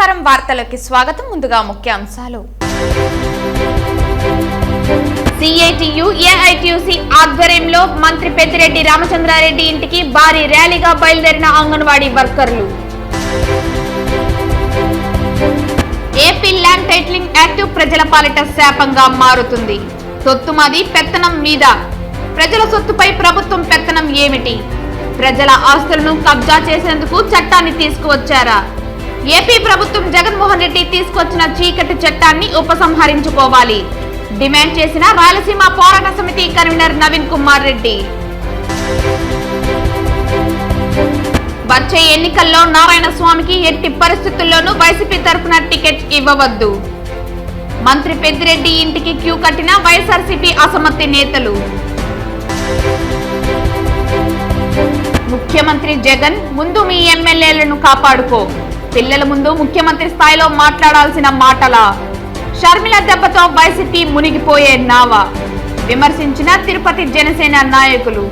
నమస్కారం వార్తలకు స్వాగతం. ముందుగా ముఖ్యాంశాలు. సిఐటియు ఏఐటియుసి ఆధ్వర్యంలో మంత్రి పెద్దిరెడ్డి రామచంద్రారెడ్డి ఇంటికి భారీ ర్యాలీగా బయలుదేరిన అంగన్వాడీ వర్కర్లు. ఏపీ ల్యాండ్ టైటిలింగ్ యాక్ట్ ప్రజల పాలిట శాపంగా మారుతుంది. సొత్తుమాది పెత్తనం మీద ప్రజల సొత్తుపై ప్రభుత్వం పెత్తనం ఏమిటి? ప్రజల ఆస్తులను కబ్జా చేసేందుకు చట్టాన్ని తీసుకువచ్చారా? ఏపీ ప్రభుత్వం జగన్మోహన్ రెడ్డి తీసుకొచ్చిన చీకటి చట్టాన్ని ఉపసంహరించుకోవాలి డిమాండ్ చేసిన రాయలసీమ పోరాట సమితి కన్వీనర్ నవీన్ కుమార్ రెడ్డి. వచ్చే ఎన్నికల్లో నారాయణ స్వామికి ఎట్టి పరిస్థితుల్లోనూ వైసీపీ తరఫున టికెట్ ఇవ్వవద్దు. మంత్రి పెద్దిరెడ్డి ఇంటికి క్యూ కట్టిన వైఎస్ఆర్సీపీ అసమ్మతి నేతలు. ముఖ్యమంత్రి జగన్ ముందు మీ ఎమ్మెల్యేలను కాపాడుకో. పిల్లల ముందు ముఖ్యమంత్రి స్థాయిలో మాట్లాడాల్సిన మాటల. షర్మిల దెబ్బతో వైసీపీ మునిగిపోయే నావా విమర్శించిన తిరుపతి జనసేన నాయకులు.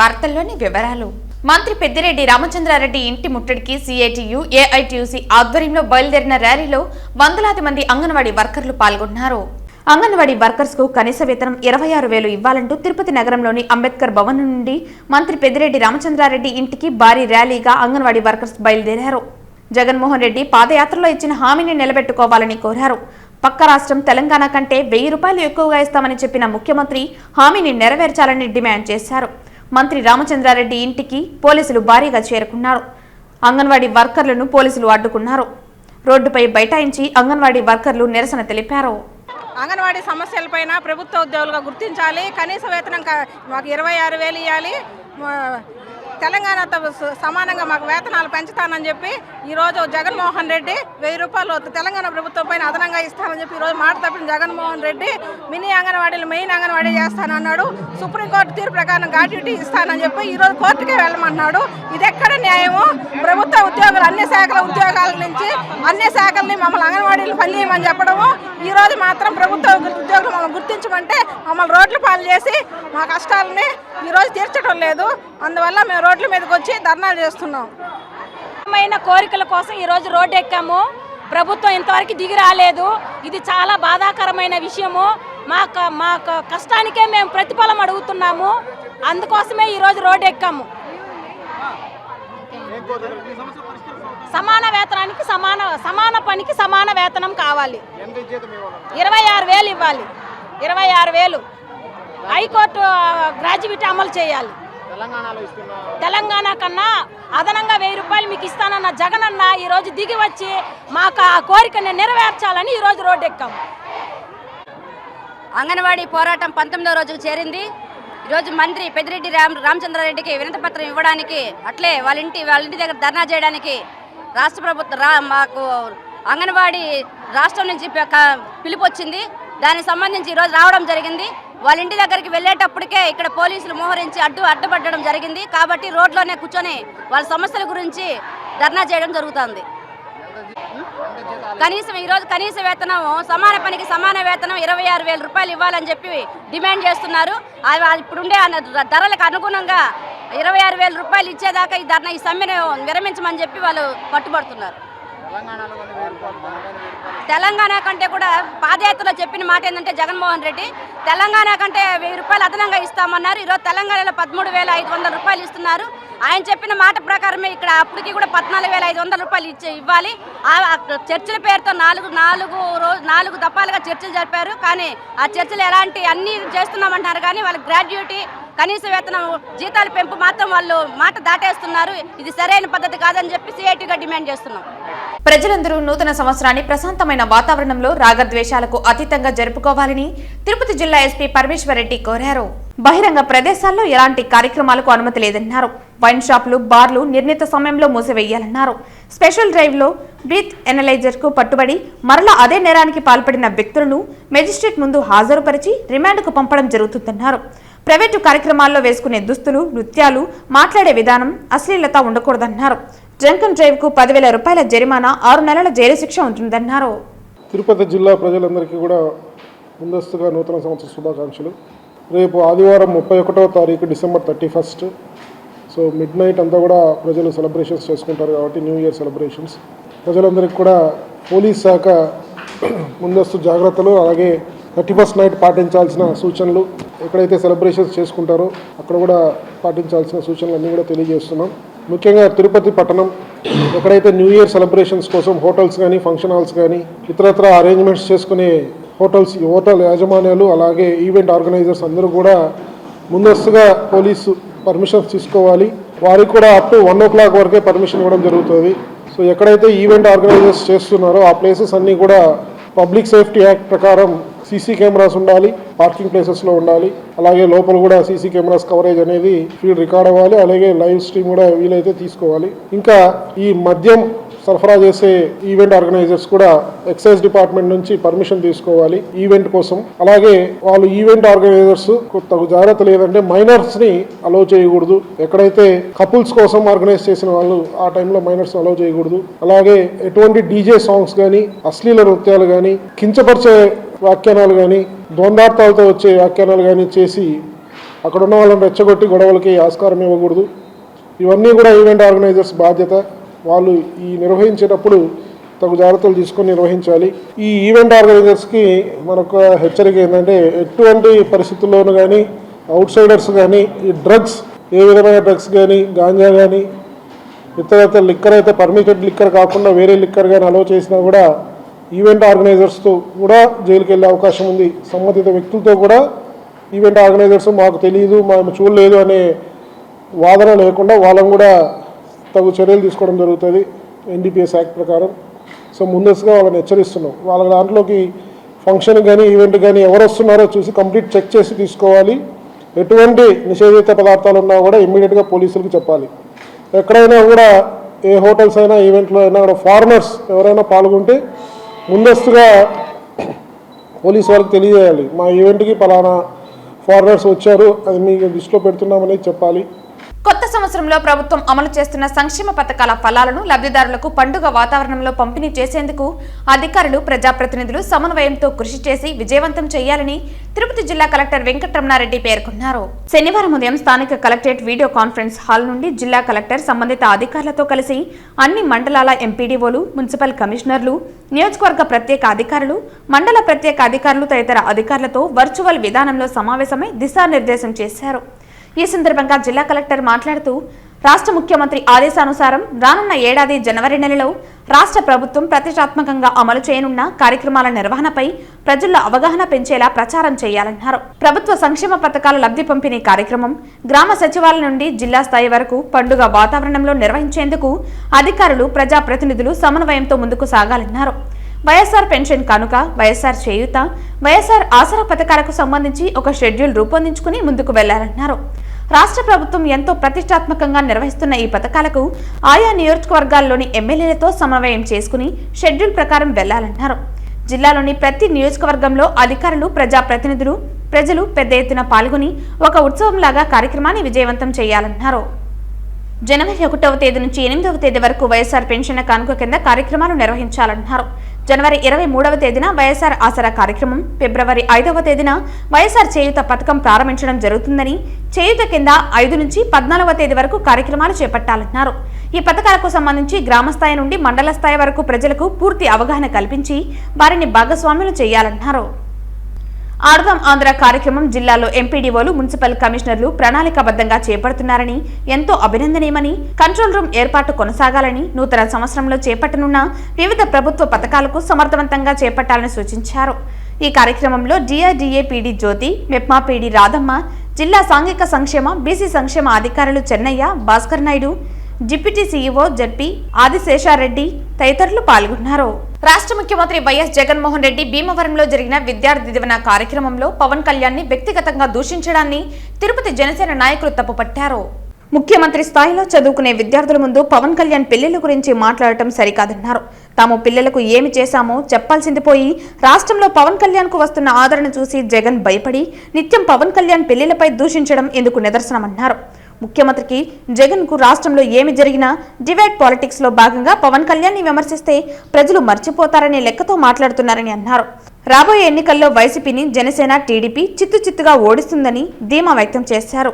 వార్తల్లోని వివరాలు. మంత్రి పెద్దిరెడ్డి రామచంద్రారెడ్డి ఇంటి ముట్టడికి సిఐటియు ఏఐటియుసి ఆధ్వర్యంలో బయలుదేరిన ర్యాలీలో వందలాది మంది అంగన్వాడీ వర్కర్లు పాల్గొన్నారు. అంగన్వాడీ వర్కర్స్ కు కనీస వేతనం 26,000 ఇవ్వాలంటూ తిరుపతి నగరంలోని అంబేద్కర్ భవన్ నుండి మంత్రి పెద్దిరెడ్డి రామచంద్రారెడ్డి ఇంటికి భారీ ర్యాలీగా అంగన్వాడీ వర్కర్స్ బయలుదేరారు. జగన్మోహన్ రెడ్డి పాదయాత్రలో ఇచ్చిన హామీని నిలబెట్టుకోవాలని కోరారు. పక్క రాష్ట్రం తెలంగాణ కంటే 1,000 రూపాయలు ఎక్కువగా ఇస్తామని చెప్పిన ముఖ్యమంత్రి హామీని నెరవేర్చాలని డిమాండ్ చేశారు. మంత్రి రామచంద్రారెడ్డి ఇంటికి పోలీసులు భారీగా చేరుకున్నారు. అంగన్వాడీ వర్కర్లను పోలీసులు అడ్డుకున్నారు. రోడ్డుపై బైఠాయించి అంగన్వాడీ వర్కర్లు నిరసన తెలిపారు. అంగన్వాడీ సమస్యలపైన ప్రభుత్వ ఉద్యోగులుగా గుర్తించాలి. కనీస వేతనం మాకు 26,000 ఇవ్వాలి. తెలంగాణతో సమానంగా మాకు వేతనాలు పెంచుతానని చెప్పి ఈరోజు జగన్మోహన్ రెడ్డి 1,000 రూపాయలు తెలంగాణ ప్రభుత్వం పైన అదనంగా ఇస్తానని చెప్పి ఈరోజు మాట తప్పిన జగన్మోహన్ రెడ్డి మినీ అంగన్వాడీలు మెయిన్ అంగన్వాడీ చేస్తానన్నాడు. సుప్రీంకోర్టు తీర్పు ప్రకారం గ్రాట్యుటీ ఇస్తానని చెప్పి ఈరోజు కోర్టుకే వెళ్ళమంటున్నాడు. ఇది ఎక్కడ న్యాయము? ప్రభుత్వ ఉద్యోగులు అన్ని శాఖల ఉద్యోగాల నుంచి అన్ని శాఖల్ని మమ్మల్ని అంగన్వాడీలు పనిచేయమని చెప్పడము, ఈరోజు మాత్రం ప్రభుత్వ ఉద్యోగులు మమ్మల్ని గుర్తించమంటే మమ్మల్ని రోడ్ల పాలు చేసి మా కష్టాలని ఈరోజు తీర్చడం లేదు. అందువల్ల మేము రోడ్ల మీదకి వచ్చి ధర్నాలు చేస్తున్నాం. కోరికల కోసం ఈరోజు రోడ్డు ఎక్కాము. ప్రభుత్వం ఇంతవరకు దిగి రాలేదు. ఇది చాలా బాధాకరమైన విషయము. మా కష్టానికే మేము ప్రతిఫలం అడుగుతున్నాము. అందుకోసమే ఈరోజు రోడ్డు ఎక్కాము. సమాన వేతనానికి సమాన పనికి సమాన వేతనం కావాలి. 26,000 ఇవ్వాలి. 26,000 హైకోర్టు గ్రాడ్యుయేట్ అమలు చేయాలి. తెలంగాణ కన్నా అదనంగా 1,000 రూపాయలు మీకు ఇస్తానన్న జగనన్న ఈరోజు దిగి వచ్చి మాకు ఆ కోరికను నెరవేర్చాలని ఈరోజు రోడ్డు ఎక్కాము. అంగన్వాడీ పోరాటం 19వ రోజుకు చేరింది. ఈరోజు మంత్రి పెద్దిరెడ్డి రామచంద్రారెడ్డికి వినతి పత్రం ఇవ్వడానికి, అట్లే వాళ్ళ ఇంటి దగ్గర ధర్నా చేయడానికి రాష్ట్ర ప్రభుత్వం మాకు అంగన్వాడీ రాష్ట్రం నుంచి పిలుపు వచ్చింది. దానికి సంబంధించి ఈరోజు రావడం జరిగింది. వాళ్ళ ఇంటి దగ్గరికి వెళ్ళేటప్పటికే ఇక్కడ పోలీసులు మోహరించి అడ్డుపట్టడం జరిగింది. కాబట్టి రోడ్లోనే కూర్చొని వాళ్ళ సమస్యల గురించి ధర్నా చేయడం జరుగుతుంది. ఈరోజు కనీస వేతనం సమాన పనికి సమాన వేతనం 26,000 రూపాయలు ఇవ్వాలని చెప్పి డిమాండ్ చేస్తున్నారు. ఇప్పుడుండే ధరలకు అనుగుణంగా 26,000 రూపాయలు ఇచ్చేదాకా ఈ సమ్మెను విరమించమని చెప్పి వాళ్ళు పట్టుబడుతున్నారు. తెలంగాణ కంటే కూడా పాదయాత్రలో చెప్పిన మాట ఏంటంటే జగన్మోహన్ రెడ్డి తెలంగాణ కంటే 1,000 రూపాయలు అదనంగా ఇస్తామన్నారు. ఈరోజు తెలంగాణలో 13,500 రూపాయలు ఇస్తున్నారు. ఆయన చెప్పిన మాట ప్రకారమే ఇక్కడ అప్పటికి కూడా 14,500 రూపాయలు ఇవ్వాలి. చర్చల పేరుతో 4 దఫాలుగా చర్చలు జరిపారు. కానీ ఆ చర్చలు ఎలాంటి అన్ని చేస్తున్నామంటారు కానీ వాళ్ళ గ్రాడ్యుయేటీ కనీస వేతనం జీతాల పెంపు మాత్రం వాళ్ళు మాట దాటేస్తున్నారు. ఇది సరైన పద్ధతి కాదని చెప్పి సిఐటిగా డిమాండ్ చేస్తున్నాం. ప్రజలందరూ నూతన సంవత్సరాన్ని ప్రశాంతమైన వాతావరణంలో రాగద్వేషాలకు అతీతంగా జరుపుకోవాలని తిరుపతి జిల్లా ఎస్పీ పరమేశ్వర్ రెడ్డి కోరారు. బహిరంగ ప్రదేశాల్లో ఎలాంటి కార్యక్రమాలకు అనుమతి లేదన్నారు. వైన్ షాపులు, బార్లు నిర్ణీత సమయంలో మూసివేయాలన్నారు. స్పెషల్ డ్రైవ్ లో బ్రీత్ ఎనలైజర్ కు పట్టుబడి మరలా అదే నేరానికి పాల్పడిన వ్యక్తులను మెజిస్ట్రేట్ ముందు హాజరుపరిచి రిమాండ్కు పంపడం జరుగుతుందన్నారు. ప్రైవేటు కార్యక్రమాల్లో వేసుకునే దుస్తులు, నృత్యాలు, మాట్లాడే విధానం అశ్లీలత ఉండకూడదన్నారు. డ్రంక్ అండ్ డ్రైవ్ కు 10,000 రూపాయల జరిమానా, 6 నెలల జైలు శిక్ష ఉంటుందన్నారు. తిరుపతి జిల్లా ప్రజలందరికీ కూడా ముందస్తుగా నూతన సంవత్సర శుభాకాంక్షలు. రేపు ఆదివారం 31వ తారీఖు డిసెంబర్ 31 సో మిడ్ నైట్ అంతా కూడా ప్రజలు సెలబ్రేషన్స్ చేసుకుంటారు కాబట్టి న్యూ ఇయర్ సెలబ్రేషన్స్. ప్రజలందరికీ కూడా పోలీస్ శాఖ ముందస్తు జాగ్రత్తలు అలాగే 31st నైట్ పాటించాల్సిన సూచనలు, ఎక్కడైతే సెలబ్రేషన్స్ చేసుకుంటారో అక్కడ కూడా పాటించాల్సిన సూచనలు అన్నీ కూడా తెలియజేస్తున్నాం. ముఖ్యంగా తిరుపతి పట్టణం ఎక్కడైతే న్యూ ఇయర్ సెలబ్రేషన్స్ కోసం హోటల్స్ కానీ ఫంక్షన్ హాల్స్ కానీ ఇతరత్ర అరేంజ్మెంట్స్ చేసుకునే హోటల్ యాజమాన్యాలు అలాగే ఈవెంట్ ఆర్గనైజర్స్ అందరూ కూడా ముందస్తుగా పోలీసు పర్మిషన్స్ తీసుకోవాలి. వారికి కూడా అప్ టు 1 o'clock వరకే పర్మిషన్ ఇవ్వడం జరుగుతుంది. సో ఎక్కడైతే ఈవెంట్ ఆర్గనైజర్స్ చేస్తున్నారో ఆ ప్లేసెస్ అన్నీ కూడా పబ్లిక్ సేఫ్టీ యాక్ట్ ప్రకారం సీసీ కెమెరాస్ ఉండాలి, పార్కింగ్ ప్లేసెస్లో ఉండాలి. అలాగే లోపల కూడా సీసీ కెమెరాస్ కవరేజ్ అనేది ఫీడ్ రికార్డ్ అవ్వాలి. అలాగే లైవ్ స్ట్రీమ్ కూడా వీలైతే తీసుకోవాలి. ఇంకా ఈ మద్యం సరఫరా చేసే ఈవెంట్ ఆర్గనైజర్స్ కూడా ఎక్సైజ్ డిపార్ట్మెంట్ నుంచి పర్మిషన్ తీసుకోవాలి ఈవెంట్ కోసం. అలాగే వాళ్ళు ఈవెంట్ ఆర్గనైజర్స్ తగు జాగ్రత్త లేదంటే మైనర్స్ని అలౌ చేయకూడదు. ఎక్కడైతే కపుల్స్ కోసం ఆర్గనైజ్ చేసిన వాళ్ళు ఆ టైంలో మైనర్స్ అలౌ చేయకూడదు. అలాగే ఎటువంటి డీజే సాంగ్స్ కానీ అశ్లీల నృత్యాలు కానీ కించపరిచే వ్యాఖ్యానాలు కానీ ద్వందార్థాలతో వచ్చే వ్యాఖ్యానాలు కానీ చేసి అక్కడ ఉన్న వాళ్ళని రెచ్చగొట్టి గొడవలకి ఆస్కారం ఇవ్వకూడదు. ఇవన్నీ కూడా ఈవెంట్ ఆర్గనైజర్స్ బాధ్యత. వాళ్ళు ఈ నిర్వహించేటప్పుడు తగు జాగ్రత్తలు తీసుకొని నిర్వహించాలి. ఈ ఈవెంట్ ఆర్గనైజర్స్కి మనకు హెచ్చరిక ఏంటంటే ఎటువంటి పరిస్థితుల్లోనూ కానీ అవుట్ సైడర్స్ కానీ ఈ డ్రగ్స్ ఏ విధమైన డ్రగ్స్ కానీ గాంజా కానీ ఇతర లిక్కర్ అయితే పర్మిటెడ్ లిక్కర్ కాకుండా వేరే లిక్కర్ కానీ అలౌ చేసినా కూడా ఈవెంట్ ఆర్గనైజర్స్తో కూడా జైలుకి వెళ్ళే అవకాశం ఉంది. సంబంధిత వ్యక్తులతో కూడా ఈవెంట్ ఆర్గనైజర్స్ మాకు తెలియదు, మేము చూడలేదు అనే వాదన లేకుండా వాళ్ళని కూడా తగు చర్యలు తీసుకోవడం జరుగుతుంది NDPS యాక్ట్ ప్రకారం. సో ముందస్తుగా వాళ్ళని హెచ్చరిస్తున్నాం. వాళ్ళ దాంట్లోకి ఫంక్షన్ కానీ ఈవెంట్ కానీ ఎవరు వస్తున్నారో చూసి కంప్లీట్ చెక్ చేసి తీసుకోవాలి. ఎటువంటి నిషేధిత పదార్థాలు ఉన్నా కూడా ఇమ్మీడియట్గా పోలీసులకు చెప్పాలి. ఎక్కడైనా కూడా ఏ హోటల్స్ అయినా ఈవెంట్లో అయినా కూడా ఫారినర్స్ ఎవరైనా పాల్గొంటే ముందస్తుగా పోలీసు వాళ్ళకి తెలియజేయాలి. మా ఈవెంట్కి పలానా ఫారినర్స్ వచ్చారు, అది మీకు దృష్టిలో పెడుతున్నామనేది చెప్పాలి. కొత్త సంవత్సరంలో ప్రభుత్వం అమలు చేస్తున్న సంక్షేమ పథకాల ఫలాలను లబ్ధిదారులకు పండుగ వాతావరణంలో పంపిణీ చేసేందుకు అధికారులు ప్రజాప్రతినిధులు సమన్వయంతో కృషి చేసి విజయవంతం చేయాలని తిరుపతి జిల్లా కలెక్టర్ వెంకటరమణారెడ్డి పేర్కొన్నారు. శనివారం ఉదయం స్థానిక కలెక్టరేట్ వీడియో కాన్ఫరెన్స్ హాల్ నుండి జిల్లా కలెక్టర్ సంబంధిత అధికారులతో కలిసి అన్ని మండలాల ఎంపీడీఓలు, మున్సిపల్ కమిషనర్లు, నియోజకవర్గ ప్రత్యేక అధికారులు, మండల ప్రత్యేక అధికారులు తదితర అధికారులతో వర్చువల్ విధానంలో సమావేశమై దిశానిర్దేశం చేశారు. ఈ సందర్భంగా జిల్లా కలెక్టర్ మాట్లాడుతూ రాష్ట్ర ముఖ్యమంత్రి ఆదేశానుసారం రానున్న ఏడాది జనవరి నెలలో రాష్ట్ర ప్రభుత్వం ప్రతిష్టాత్మకంగా అమలు చేయనున్న కార్యక్రమాల నిర్వహణపై ప్రజల్లో అవగాహన పెంచేలా ప్రచారం చేయాలన్నారు. ప్రభుత్వ సంక్షేమ పథకాల లబ్ధి పంపిణీ కార్యక్రమం గ్రామ సచివాలయం నుండి జిల్లా స్థాయి వరకు పండుగ వాతావరణంలో నిర్వహించేందుకు అధికారులు ప్రజాప్రతినిధులు సమన్వయంతో ముందుకు సాగాలన్నారు. వైఎస్ఆర్ పెన్షన్ కానుక, వైఎస్ఆర్ చేయూత, వైఎస్ఆర్ ఆసరా పథకాలకు సంబంధించి ఒక షెడ్యూల్ రూపొందించుకుని ముందుకు వెళ్లాలన్నారు. రాష్ట్ర ప్రభుత్వం ఎంతో ప్రతిష్టాత్మకంగా నిర్వహిస్తున్న ఈ పథకాలకు ఆయా నియోజకవర్గాల్లోని ఎమ్మెల్యేలతో సమన్వయం చేసుకుని షెడ్యూల్ ప్రకారం వెళ్లాలన్నారు. జిల్లాలోని ప్రతి నియోజకవర్గంలో అధికారులు, ప్రజాప్రతినిధులు, ప్రజలు పెద్ద ఎత్తున పాల్గొని ఒక ఉత్సవంలాగా కార్యక్రమాన్ని విజయవంతం చేయాలన్నారు. జనవరి 1వ తేదీ నుంచి 8వ తేదీ వరకు వైఎస్ఆర్ పెన్షన్ కానుక కింద కార్యక్రమాలు నిర్వహించాలన్నారు. జనవరి 23వ తేదీన వైఎస్ఆర్ ఆసరా కార్యక్రమం, ఫిబ్రవరి 5వ తేదీన వైఎస్ఆర్ చేయూత పథకం ప్రారంభించడం జరుగుతుందని, చేయూత కింద 5 నుంచి 14వ తేదీ వరకు కార్యక్రమాలు చేపట్టాలన్నారు. ఈ పథకాలకు సంబంధించి గ్రామ స్థాయి నుండి మండల స్థాయి వరకు ప్రజలకు పూర్తి అవగాహన కల్పించి వారిని భాగస్వాములు చేయాలన్నారు. ఆడదాం ఆంధ్ర కార్యక్రమం జిల్లాలో ఎంపీడీఓలు, మున్సిపల్ కమిషనర్లు ప్రణాళికాబద్ధంగా చేపడుతున్నారని, ఎంతో అభినందనీయమని, కంట్రోల్ రూమ్ ఏర్పాటు కొనసాగాలని, నూతన సంవత్సరంలో చేపట్టనున్న వివిధ ప్రభుత్వ పథకాలకు సమర్థవంతంగా చేపట్టాలని సూచించారు. ఈ కార్యక్రమంలో డిఆర్డీఏ పీడీ జ్యోతి, మెప్మా పీడీ రాధమ్మ, జిల్లా సాంఘిక సంక్షేమ, బీసీ సంక్షేమ అధికారులు Chennaiah, Bhaskar Naidu, deputy CEO ZP Adisesha Reddy తదితరులు పాల్గొన్నారు. రాష్ట్ర ముఖ్యమంత్రి వైఎస్ జగన్మోహన్ రెడ్డి భీమవరంలో జరిగిన విద్యార్థి దివన కార్యక్రమంలో పవన్ కళ్యాణ్ ని వ్యక్తిగతంగా దూషించడాన్ని తిరుపతి జనసేన నాయకులు తప్పుపట్టారు. ముఖ్యమంత్రి స్థాయిలో చదువుకునే విద్యార్థుల ముందు పవన్ కళ్యాణ్ పెళ్లిళ్ల గురించి మాట్లాడటం సరికాదన్నారు. తాము పిల్లలకు ఏమి చేశామో చెప్పాల్సింది పోయి రాష్ట్రంలో పవన్ కళ్యాణ్ కు వస్తున్న ఆదరణ చూసి జగన్ భయపడి నిత్యం పవన్ కళ్యాణ్ పెళ్లిళ్లపై దూషించడం ఎందుకు నిదర్శనమన్నారు. ముఖ్యమంత్రికి జగన్ కు రాష్ట్రంలో ఏమి జరిగినా డివైడ్ పాలిటిక్స్ లో భాగంగా పవన్ కళ్యాణ్ ని విమర్శిస్తే ప్రజలు మర్చిపోతారనే లెక్కతో మాట్లాడుతున్నారని అన్నారు. రాబోయే ఎన్నికల్లో వైసీపీని జనసేన, టీడీపీ చిత్తుచిత్తుగా ఓడిస్తుందని ధీమా వ్యక్తం చేశారు.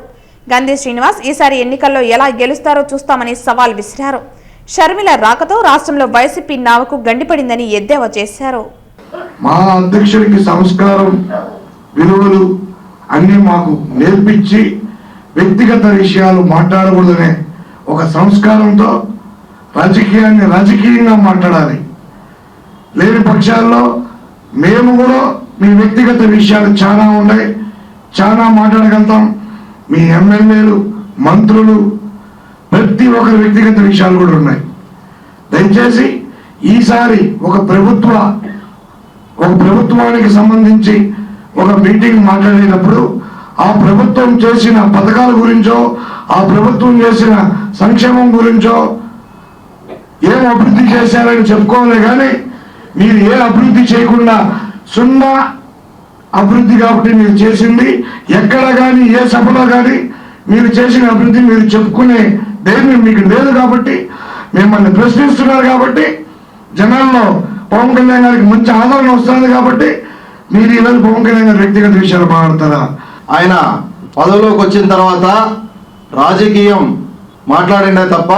గంధి శ్రీనివాస్ ఈసారి ఎన్నికల్లో ఎలా గెలుస్తారో చూస్తామని సవాల్ విసిరారు. షర్మిల రాకతో రాష్ట్రంలో వైసీపీ నావకు గండిపడిందని ఎద్దేవా చేశారు. మా అధ్యక్షుడికి సంస్కారం విలువలు అన్ని మాకు నేర్పించి వ్యక్తిగత విషయాలు మాట్లాడకూడదనే ఒక సంస్కారంతో రాజకీయాన్ని రాజకీయంగా మాట్లాడాలి. లేని పక్షాల్లో మేము కూడా మీ వ్యక్తిగత విషయాలు చాలా ఉన్నాయి, చాలా మాట్లాడగలుగుతాం. మీ ఎమ్మెల్యేలు, మంత్రులు, ప్రతి ఒక్కరి వ్యక్తిగత విషయాలు కూడా ఉన్నాయి. దయచేసి ఈసారి ఒక ప్రభుత్వానికి సంబంధించి ఒక మీటింగ్ మాట్లాడేటప్పుడు ఆ ప్రభుత్వం చేసిన పథకాల గురించో, ఆ ప్రభుత్వం చేసిన సంక్షేమం గురించో, ఏం అభివృద్ధి చేశారని చెప్పుకోవాలి. కానీ మీరు ఏ అభివృద్ధి చేయకుండా సున్నా అభివృద్ధి కాబట్టి మీరు చేసింది ఎక్కడ కానీ ఏ సభలో కానీ మీరు చేసిన అభివృద్ధి మీరు చెప్పుకునే ధైర్యం మీకు లేదు. కాబట్టి మిమ్మల్ని ప్రశ్నిస్తున్నారు. కాబట్టి జనాల్లో పవన్ కళ్యాణ్ గారికి మంచి ఆదరణ వస్తుంది. కాబట్టి మీరు ఈరోజు పవన్ కళ్యాణ్ గారి వ్యక్తిగత విషయాలు మాట్లాడతారా? ఆయన పదవిలోకి వచ్చిన తర్వాత రాజకీయం మాట్లాడిండే తప్ప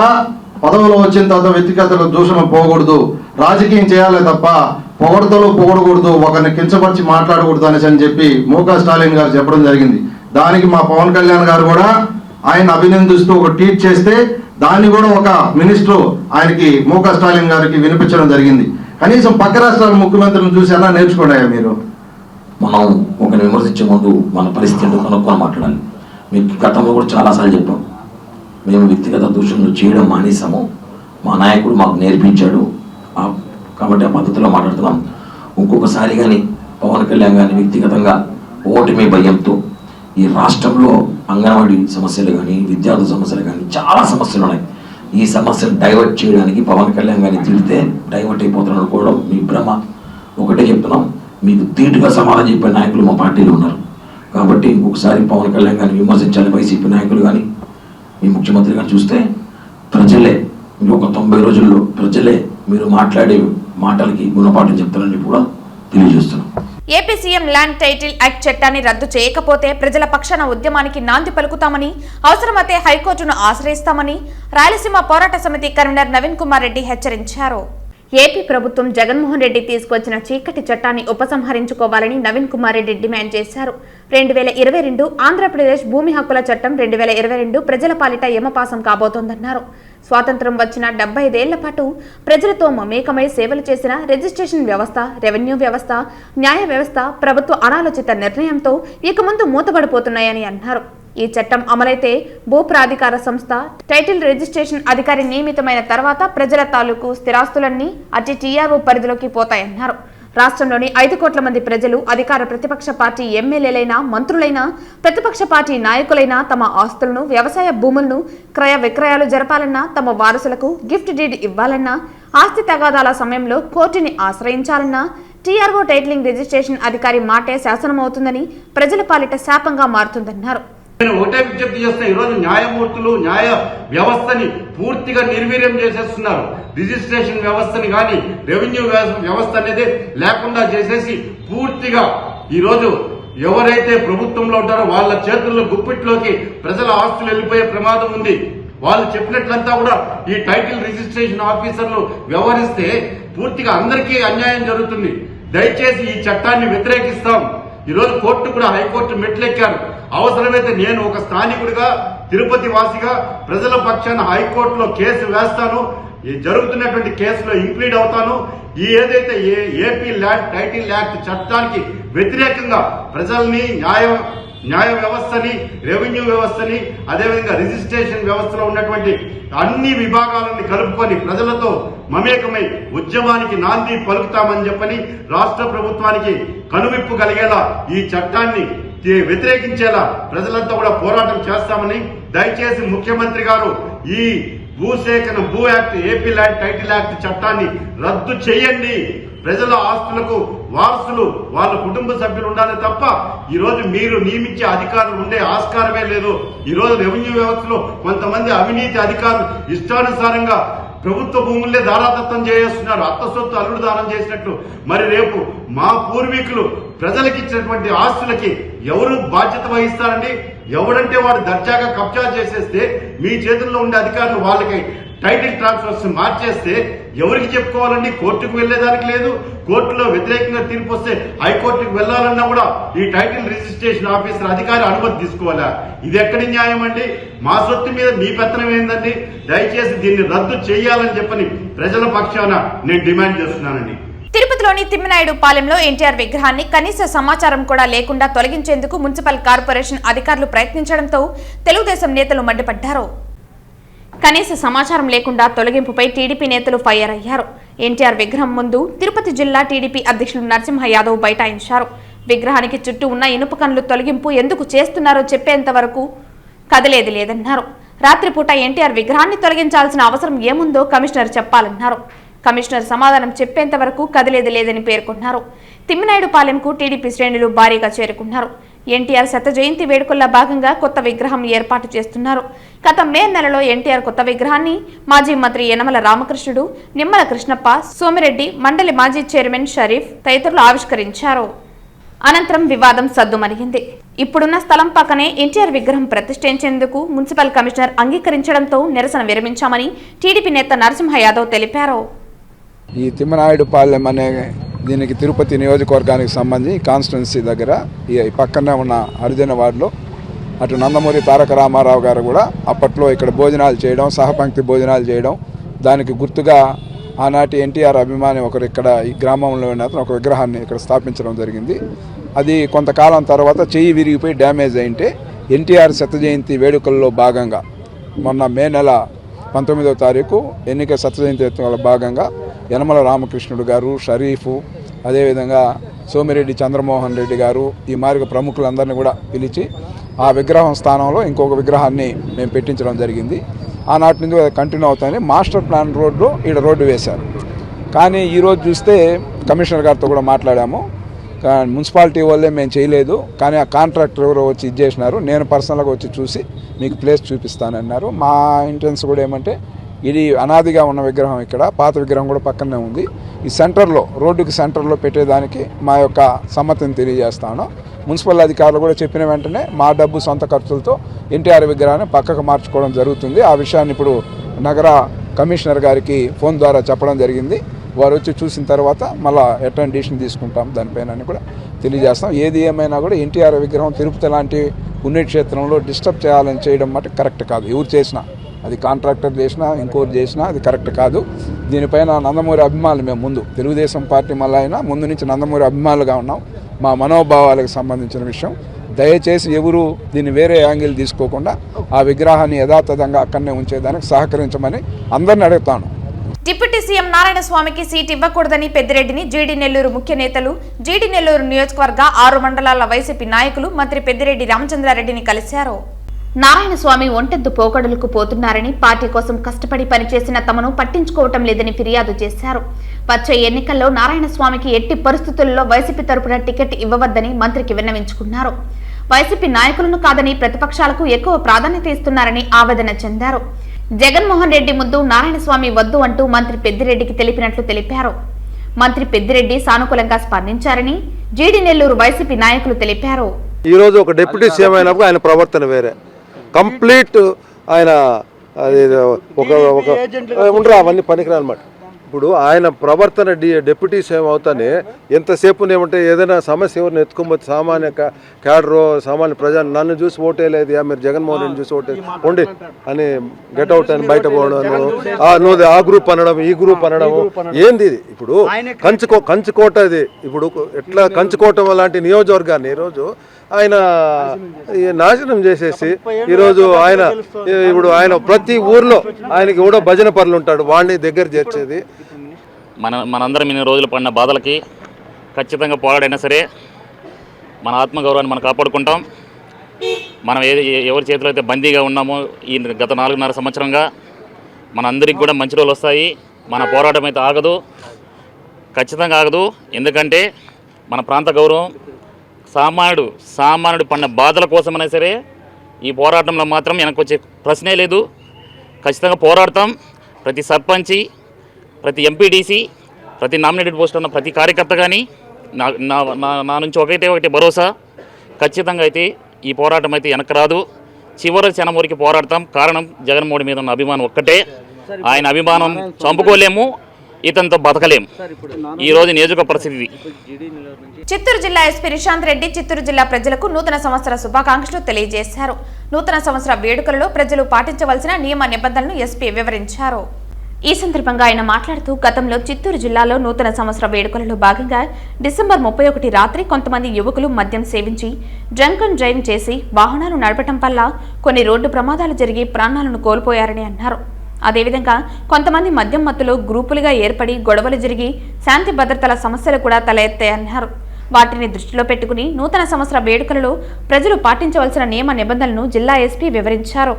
పదవిలో వచ్చిన తర్వాత వ్యక్తిగత దూషణ పోకూడదు, రాజకీయం చేయాలి తప్ప పొగడకూడదు, ఒకరిని కించపరిచి మాట్లాడకూడదు అనేసి అని చెప్పి మోకా స్టాలిన్ గారు చెప్పడం జరిగింది. దానికి మా పవన్ కళ్యాణ్ గారు కూడా ఆయన అభినందిస్తూ ఒక ట్వీట్ చేస్తే దాన్ని కూడా ఒక మినిస్టర్ ఆయనకి మోకా స్టాలిన్ గారికి వినిపించడం జరిగింది. కనీసం పక్క రాష్ట్రాల ముఖ్యమంత్రులను చూసి ఎలా నేర్చుకున్నాయా మీరు? మనం ఒకరిని విమర్శించే ముందు మన పరిస్థితి ఎందుకు కనుక్కొని మాట్లాడాలి. మీకు గతంలో కూడా చాలాసార్లు చెప్పాం, మేము వ్యక్తిగత దూషణలు చేయడం మానేసాము, మా నాయకుడు మాకు నేర్పించాడు కాబట్టి ఆ పద్ధతిలో మాట్లాడుతున్నాం. ఇంకొకసారి కానీ పవన్ కళ్యాణ్ గారిని వ్యక్తిగతంగా ఓటమి భయంతో ఈ రాష్ట్రంలో అంగన్వాడీ సమస్యలు కానీ, విద్యార్థుల సమస్యలు కానీ చాలా సమస్యలు ఉన్నాయి. ఈ సమస్యను డైవర్ట్ చేయడానికి పవన్ కళ్యాణ్ గారిని తిడితే డైవర్ట్ అయిపోతున్నారు అనుకోవడం మీ భ్రమ. ఒకటే చెప్తున్నాం, మీకు ధీటుగా సమాధానం చెప్పే నాయకులు మా పార్టీలో ఉన్నారు. కాబట్టి ఇంకొకసారి పవన్ కళ్యాణ్ గారిని విమర్శించాలి వైసీపీ నాయకులు కానీ మీ ముఖ్యమంత్రి గారు చూస్తే ప్రజలే మీరు ఒక 90 రోజుల్లో ప్రజలే మీరు మాట్లాడే మాటలకి గుణపాఠం చెప్తారని కూడా తెలియజేస్తున్నాం. AP CM land title act చట్టాన్ని రద్దు చేయకపోతే ప్రజల పక్షాన ఉద్యమానికి నాంది పలుకుతామని, అవసరమైతే హైకోర్టును ఆశ్రయిస్తామని రాయలసీమ పోరాట సమితి కన్వీనర్ నవీన్ కుమార్ రెడ్డి హెచ్చరించారు. ఏపీ ప్రభుత్వం జగన్మోహన్ రెడ్డి తీసుకొచ్చిన చీకటి చట్టాన్ని ఉపసంహరించుకోవాలని నవీన్ కుమార్ రెడ్డి డిమాండ్ చేశారు. 2022 ఆంధ్రప్రదేశ్ భూమి హక్కుల చట్టం 2022 ప్రజల పాలిట యమపాసం కాబోతోందన్నారు. స్వాతంత్ర్యం వచ్చిన 75 ఏళ్ల పాటు ప్రజలతో మమేకమై సేవలు చేసిన రిజిస్ట్రేషన్ వ్యవస్థ, రెవెన్యూ వ్యవస్థ, న్యాయ వ్యవస్థ ప్రభుత్వ అనాలోచిత నిర్ణయంతో ఇక ముందు మూతపడిపోతున్నాయని అన్నారు. ఈ చట్టం అమలైతే భూ ప్రాధికార సంస్థ టైటిల్ రిజిస్ట్రేషన్ అధికారి నియమితమైన తర్వాత ప్రజల తాలూకు స్థిరాస్తులన్నీ అట్టి టీఆర్ఓ పరిధిలోకి పోతాయన్నారు. రాష్ట్రంలోని 5 కోట్ల మంది ప్రజలు అధికార ప్రతిపక్ష పార్టీ ఎమ్మెల్యేలైనా, మంత్రులైనా, ప్రతిపక్ష పార్టీ నాయకులైనా తమ ఆస్తులను, వ్యవసాయ భూములను క్రయ విక్రయాలు జరపాలన్నా, తమ వారసులకు గిఫ్ట్ డీడ్ ఇవ్వాలన్నా, ఆస్తి తగాదాల సమయంలో కోర్టుని ఆశ్రయించాలన్నా టీఆర్ఓ టైటిలింగ్ రిజిస్ట్రేషన్ అధికారి మాటే శాసనమవుతుందని, ప్రజల పాలిట శాపంగా మారుతుందన్నారు. నేను ఒకటే విజ్ఞప్తి చేస్తున్నా, ఈరోజు న్యాయమూర్తులు న్యాయ వ్యవస్థని పూర్తిగా నిర్వీర్యం చేసేస్తున్నారు. రిజిస్ట్రేషన్ వ్యవస్థని కానీ రెవెన్యూ వ్యవస్థ అనేది లేకుండా చేసేసి పూర్తిగా ఈరోజు ఎవరైతే ప్రభుత్వంలో ఉంటారో వాళ్ళ చేతుల్లో గుప్పిట్లోకి ప్రజల ఆస్తులు వెళ్ళిపోయే ప్రమాదం ఉంది. వాళ్ళు చెప్పినట్లంతా కూడా ఈ టైటిల్ రిజిస్ట్రేషన్ ఆఫీసర్లు వ్యవహరిస్తే పూర్తిగా అందరికీ అన్యాయం జరుగుతుంది. దయచేసి ఈ చట్టాన్ని వ్యతిరేకిస్తాం. ఈరోజు కోర్టు కూడా హైకోర్టు మెట్లెక్కారు. అవసరమైతే నేను ఒక స్థానికుడిగా, తిరుపతి వాసిగా ప్రజల పక్షాన హైకోర్టులో కేసు వేస్తాను. ఈ జరుగుతున్నటువంటి కేసులో ఇంప్లీడ్ అవుతాను. ఈ ఏదైతే ఏపీ ల్యాండ్ టైటిల్ యాక్ట్ చట్టానికి వ్యతిరేకంగా ప్రజల్ని, న్యాయ వ్యవస్థని, రెవెన్యూ వ్యవస్థని, అదేవిధంగా రిజిస్ట్రేషన్ వ్యవస్థలో ఉన్నటువంటి అన్ని విభాగాలని కలుపుకొని ప్రజలతో మమేకమై ఉద్యమానికి నాంది పలుకుతామని చెప్పని రాష్ట్ర ప్రభుత్వానికి కనువిప్పు కలిగేలా ఈ చట్టాన్ని వ్యతిరేకించేలా ప్రజలంతా కూడా పోరాటం చేస్తామని, దయచేసి ముఖ్యమంత్రి గారు ఈ భూసేకరణ భూ act, AP land title act చట్టాన్ని రద్దు చేయండి. ప్రజల ఆస్తులకు వారసులు వాళ్ళ కుటుంబ సభ్యులు ఉండాలి తప్ప ఈరోజు మీరు నియమించే అధికారులు ఉండే ఆస్కారమే లేదు. ఈరోజు రెవెన్యూ వ్యవస్థలో కొంతమంది అవినీతి అధికారులు ఇష్టానుసారంగా ప్రభుత్వ భూములే దారాదత్తం చేస్తున్నారు. అత్త సొత్తు అల్లుడు దానం చేసినట్టు. మరి రేపు మా పూర్వీకులు ప్రజలకు ఇచ్చినటువంటి ఆస్తులకి ఎవరు బాధ్యత వహిస్తారండి? ఎవడంటే వాడు దర్జాగా కబ్జా చేసేస్తే మీ చేతుల్లో ఉండే అధికారులు వాళ్ళకి టైటిల్ ట్రాన్స్ఫర్స్ మార్చేస్తే ఎవరికి చెప్పుకోవాలండి? కోర్టుకు వెళ్లేదానికి లేదు. కోర్టులో వ్యతిరేకంగా తీర్పు వస్తే హైకోర్టుకు వెళ్లాలన్నా కూడా ఈ టైటిల్ రిజిస్ట్రేషన్ ఆఫీసర్ అధికారి అనుమతి తీసుకోవాలా? ఇది ఎక్కడి న్యాయం అండి? మా సొత్తు మీద మీ పెత్తనం ఏందండి? దయచేసి దీన్ని రద్దు చేయాలని చెప్పని ప్రజల పక్షాన నేను డిమాండ్ చేస్తున్నానండి. తిరుపతిలోని తిమ్మినాయుడు పాలెంలో ఎన్టీఆర్ విగ్రహాన్ని కనీస సమాచారం కూడా లేకుండా తొలగించేందుకు మున్సిపల్ కార్పొరేషన్ అధికారులు ప్రయత్నించడంతో తెలుగుదేశం నేతలు మండిపడ్డారు. కనీస సమాచారం లేకుండా తొలగింపుపై టీడీపీ నేతలు ఫైర్ అయ్యారు. ఎన్టీఆర్ విగ్రహం ముందు తిరుపతి జిల్లా టీడీపీ అధ్యక్షులు నరసింహ యాదవ్ బైఠాయించారు. విగ్రహానికి చుట్టూ ఉన్న ఇనుప కన్నులు తొలగింపు ఎందుకు చేస్తున్నారో చెప్పేంత వరకు కదిలేది లేదన్నారు. రాత్రిపూట ఎన్టీఆర్ విగ్రహాన్ని తొలగించాల్సిన అవసరం ఏముందో కమిషనర్ చెప్పాలన్నారు. కమిషనర్ సమాధానం చెప్పేంత వరకు కదిలేది లేదని పేర్కొన్నారు. తిమ్మినాయుడు పాలెంకు టీడీపీ శ్రేణులు భారీగా చేరుకున్నారు. ఎన్టీఆర్ శత జయంతి వేడుకల్లో భాగంగా కొత్త విగ్రహం ఏర్పాటు చేస్తున్నారు. గత మే నెలలో ఎన్టీఆర్ కొత్త విగ్రహాన్ని మాజీ మంత్రి యనమల రామకృష్ణుడు, నిమ్మల కృష్ణప్ప, సోమిరెడ్డి, మండలి మాజీ చైర్మన్ షరీఫ్ తదితరులు ఆవిష్కరించారు. అనంతరం వివాదం సద్దుమణిగింది. ఇప్పుడున్న స్థలం పక్కనే ఎన్టీఆర్ విగ్రహం ప్రతిష్ఠించేందుకు మున్సిపల్ కమిషనర్ అంగీకరించడంతో నిరసన విరమించామని టీడీపీ నేత నరసింహ యాదవ్ తెలిపారు. ఈ తిమ్మనాయుడు పాలెం అనే దీనికి తిరుపతి నియోజకవర్గానికి సంబంధించి కాన్స్టిట్యున్సీ దగ్గర ఈ పక్కనే ఉన్న అరుదైన వార్డులో అటు నందమూరి తారక రామారావు గారు కూడా అప్పట్లో ఇక్కడ భోజనాలు చేయడం, సహపంక్తి భోజనాలు చేయడం, దానికి గుర్తుగా ఆనాటి ఎన్టీఆర్ అభిమాని ఒకరు ఇక్కడ ఈ గ్రామంలో ఉన్న ఒక విగ్రహాన్ని ఇక్కడ స్థాపించడం జరిగింది. అది కొంతకాలం తర్వాత చెయ్యి విరిగిపోయి డ్యామేజ్ అయింటే ఎన్టీఆర్ శత జయంతి వేడుకల్లో భాగంగా మొన్న మే నెల 19వ తారీఖు ఎన్నిక శత జయంతి వేడుకల్లో భాగంగా యనమల రామకృష్ణుడు గారు, షరీఫు, అదేవిధంగా సోమిరెడ్డి చంద్రమోహన్ రెడ్డి గారు ఈ మార్గ ప్రముఖులందరినీ కూడా పిలిచి ఆ విగ్రహం స్థానంలో ఇంకొక విగ్రహాన్ని మేము పెట్టించడం జరిగింది. ఆనాటి నుంచి కంటిన్యూ అవుతాయని మాస్టర్ ప్లాన్ రోడ్లో ఈడ రోడ్డు వేశారు. కానీ ఈరోజు చూస్తే కమిషనర్ గారితో కూడా మాట్లాడాము. మున్సిపాలిటీ వాళ్ళే మేము చేయలేదు, కానీ ఆ కాంట్రాక్టర్ ఎవరో వచ్చి ఇచ్చేసినారు. నేను పర్సనల్గా వచ్చి చూసి మీకు ప్లేస్ చూపిస్తానన్నారు. మా ఇంటెన్స్ కూడా ఏమంటే ఇది అనాదిగా ఉన్న విగ్రహం, ఇక్కడ పాత విగ్రహం కూడా పక్కనే ఉంది. ఈ సెంటర్లో రోడ్డుకి సెంటర్లో పెట్టేదానికి మా యొక్క సమ్మతిని తెలియజేస్తాను. మున్సిపల్ అధికారులు కూడా చెప్పిన వెంటనే మా డబ్బు సొంత ఖర్చులతో ఎన్టీఆర్ విగ్రహాన్ని పక్కకు మార్చుకోవడం జరుగుతుంది. ఆ విషయాన్ని ఇప్పుడు నగర కమిషనర్ గారికి ఫోన్ ద్వారా చెప్పడం జరిగింది. వారు వచ్చి చూసిన తర్వాత మళ్ళీ ఎట్లాంటి డిసిషన్ తీసుకుంటాం దానిపైన కూడా తెలియజేస్తాం. ఏది ఏమైనా కూడా ఎన్టీఆర్ విగ్రహం తిరుపతి లాంటి పుణ్యక్షేత్రంలో డిస్టర్బ్ చేయాలని చేయడం మాట కరెక్ట్ కాదు. ఎవరు చేసినా, అది కాంట్రాక్టర్ చేసినా ఇంకోటి చేసినా అది కరెక్ట్ కాదు. దీనిపైన నందమూరి అభిమానులు మేము ముందు తెలుగుదేశం పార్టీ మళ్ళీ అయినా ముందు నుంచి నందమూరి అభిమానులుగా ఉన్నాం. మా మనోభావాలకు సంబంధించిన విషయం. దయచేసి ఎవరు దీన్ని వేరే యాంగిల్ తీసుకోకుండా ఆ విగ్రహాన్ని యథాతథంగా అక్కడనే ఉంచేదానికి సహకరించమని అందరిని అడుగుతాను. డిప్యూటీ సీఎం నారాయణ స్వామికి సీట్ ఇవ్వకూడదని పెద్దిరెడ్డిని జీడీ నెల్లూరు ముఖ్య నేతలు, జీడీ నెల్లూరు నియోజకవర్గ 6 మండలాల వైసీపీ నాయకులు మంత్రి పెద్దిరెడ్డి రామచంద్రారెడ్డిని కలిశారు. నారాయణ స్వామి ఒంటెద్దు పోకడలకు పోతున్నారని, పార్టీ కోసం కష్టపడి పనిచేసిన తమను పట్టించుకోవటం లేదని ఫిర్యాదు చేశారు. వచ్చే ఎన్నికల్లో నారాయణ స్వామికి ఎట్టి పరిస్థితుల్లో వైసీపీ తరపున టికెట్ ఇవ్వవద్దని మంత్రికి విన్నవించుకున్నారు. వైసీపీ నాయకులను కాదని ప్రతిపక్షాలకు ఎక్కువ ప్రాధాన్యత ఇస్తున్నారని ఆవేదన చెందారు. జగన్మోహన్ రెడ్డి ముందు నారాయణ స్వామి వద్దు అంటూ మంత్రి పెద్దిరెడ్డికి తెలిపినట్లు తెలిపారు. మంత్రి పెద్దిరెడ్డి సానుకూలంగా స్పందించారని జీడీ నెల్లూరు వైసీపీ నాయకులు తెలిపారు. ఈ రోజు ఒక డిప్యూటీ సీఎం అయినప్పుడు ఆయన ప్రవర్తన వేరే, కంప్లీట్ ఆయన ఉండరు, అవన్నీ పనికిరానమాట. ఇప్పుడు ఆయన ప్రవర్తన డిప్యూటీ సీఎం అవుతానే ఎంతసేపు ఏమంటే ఏదైనా సమస్య ఎవరిని ఎత్తుకోబోతే సామాన్య క్యాడరు, సామాన్య ప్రజలు నన్ను చూసి ఓటేలేదు, మీరు జగన్మోహన్ రెడ్డి చూసి ఓటే ఉండి అని గెట్అవుట్ అని బయట పోవడం, నువ్వు ఆ గ్రూప్ అనడం, ఈ గ్రూప్ అనడం, ఏంది ఇది? ఇప్పుడు కంచుకోట ఇది. ఇప్పుడు ఎట్లా కంచుకోవటం లాంటి నియోజకవర్గాన్ని ఈరోజు ఆయన నాశనం చేసేసి ఈరోజు ఆయన ప్రతి ఊర్లో ఆయనకి కూడా భజన పరులు ఉంటాడు, వాడిని దగ్గర చేర్చేది. మనందరం ఇన్ని రోజులు పడిన బాధలకి ఖచ్చితంగా పోరాడైనా సరే మన ఆత్మగౌరవాన్ని మనం కాపాడుకుంటాం. మనం ఎవరి చేతిలో అయితే బందీగా ఉన్నామో ఈ గత 4.5 సంవత్సరంగా మనందరికి కూడా మంచి రోజులు వస్తాయి. మన పోరాటం అయితే ఆగదు, ఖచ్చితంగా ఆగదు. ఎందుకంటే మన ప్రాంత గౌరవం, సామాన్యుడు పడిన బాధల కోసమైనా సరే ఈ పోరాటంలో మాత్రం వెనక్కి వచ్చే ప్రశ్నే లేదు. ఖచ్చితంగా పోరాడతాం. ప్రతి సర్పంచి, ప్రతి ఎంపీడీసీ, ప్రతి నామినేటెడ్ పోస్ట్ ఉన్న ప్రతి కార్యకర్త కానీ నా నుంచి ఒకటే భరోసా, ఖచ్చితంగా అయితే ఈ పోరాటం అయితే వెనక రాదు. చివరి క్షణం వరకు పోరాడతాం. కారణం జగన్మోహన్ మీద ఉన్న అభిమానం ఒక్కటే. ఆయన అభిమానం చంపుకోలేము, ఇతనితో బతకలేము. ఈరోజు నియోజక పరిస్థితి. చిత్తూరు జిల్లా ఎస్పీ నిశాంత్ రెడ్డి చిత్తూరు జిల్లా ప్రజలకు నూతన సంవత్సర శుభాకాంక్షలు తెలియజేశారు. నూతన సంవత్సర వేడుకలలో ప్రజలు పాటించవలసిన నియమ నిబంధనలను ఎస్పీ వివరించారు. ఈ సందర్భంగా ఆయన మాట్లాడుతూ గతంలో చిత్తూరు జిల్లాలో నూతన సంవత్సర వేడుకలలో భాగంగా డిసెంబర్ 31 రాత్రి కొంతమంది యువకులు మద్యం సేవించి డ్రంక్ అండ్ డ్రైవ్ చేసి వాహనాలు నడపడం వల్ల కొన్ని రోడ్డు ప్రమాదాలు జరిగి ప్రాణాలను కోల్పోయారని అన్నారు. అదేవిధంగా కొంతమంది మద్యం మత్తులో గ్రూపులుగా ఏర్పడి గొడవలు జరిగి శాంతి భద్రతల సమస్యలు కూడా తల ఎత్తాయన్నారు. వాటిని దృష్టిలో పెట్టుకుని నూతన సంవత్సర వేడుకలలో ప్రజలు పాటించవలసిన నియమ నిబంధనలను జిల్లా ఎస్పీ వివరించారు.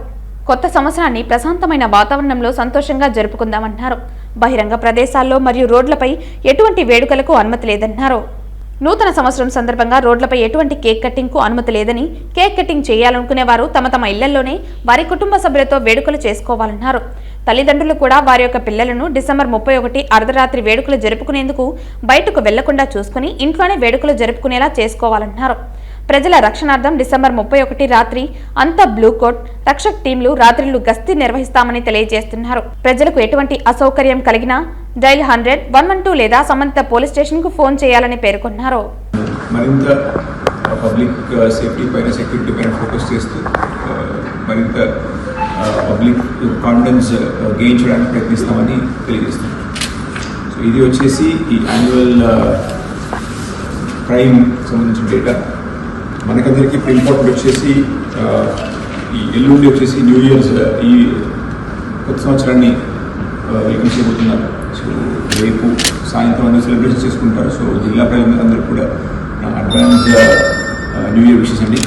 కొత్త సంవత్సరాన్ని ప్రశాంతమైన వాతావరణంలో సంతోషంగా జరుపుకుందామన్నారు. బహిరంగ ప్రదేశాల్లో మరియు రోడ్లపై ఎటువంటి వేడుకలకు అనుమతి లేదన్నారు. నూతన సంవత్సరం సందర్భంగా రోడ్లపై ఎటువంటి కేక్ కటింగ్ కు అనుమతి లేదని, కేక్ కటింగ్ చేయాలనుకునే వారు తమ ఇళ్లలోనే వారి కుటుంబ సభ్యులతో వేడుకలు చేసుకోవాలన్నారు. తల్లిదండ్రులు కూడా వారి యొక్క పిల్లలను డిసెంబర్ 31 అర్ధరాత్రి వేడుకలు జరుపుకునేందుకు బయటకు వెళ్లకుండా చూసుకుని ఇంట్లోనే వేడుకలు జరుపుకునేలా చేసుకోవాలన్నారు. ప్రజల రక్షణార్థం డిసెంబర్ 31 రాత్రి అంతా బ్లూ కోట్ రక్షక్ టీంలు రాత్రిళ్లు గస్తీ నిర్వహిస్తామని తెలియజేస్తున్నారు. ప్రజలకు ఎటువంటి అసౌకర్యం కలిగినా డైల్ 100-112 లేదా సంబంధిత పోలీస్ స్టేషన్ కు ఫోన్ చేయాలని పేర్కొన్నారు. మరింత పబ్లిక్ సేఫ్టీ పైన, సెక్యూరిటీ పైన ఫోకస్ చేస్తూ మరింత పబ్లిక్ కాన్ఫిడెన్స్ గెయిన్ చేయడానికి ప్రయత్నిస్తామని తెలియజేస్తున్నాం. సో ఇది వచ్చేసి ఈ యాన్యువల్ క్రైమ్ సంబంధించిన డేటా. మనకందరికీ ఇప్పుడు ఇంపార్టెంట్ వచ్చేసి ఈ ఎల్లుండి వచ్చేసి న్యూ ఇయర్స్, ఈ కొత్త సంవత్సరాన్ని వెల్కమ్ చేయబోతున్నారు. సో రేపు సాయంత్రం అందరూ సెలబ్రేషన్ చేసుకుంటారు. సో జిల్లా ప్రజలందరూ కూడా అడ్వాన్స్ న్యూ ఇయర్ విషెస్ అండి.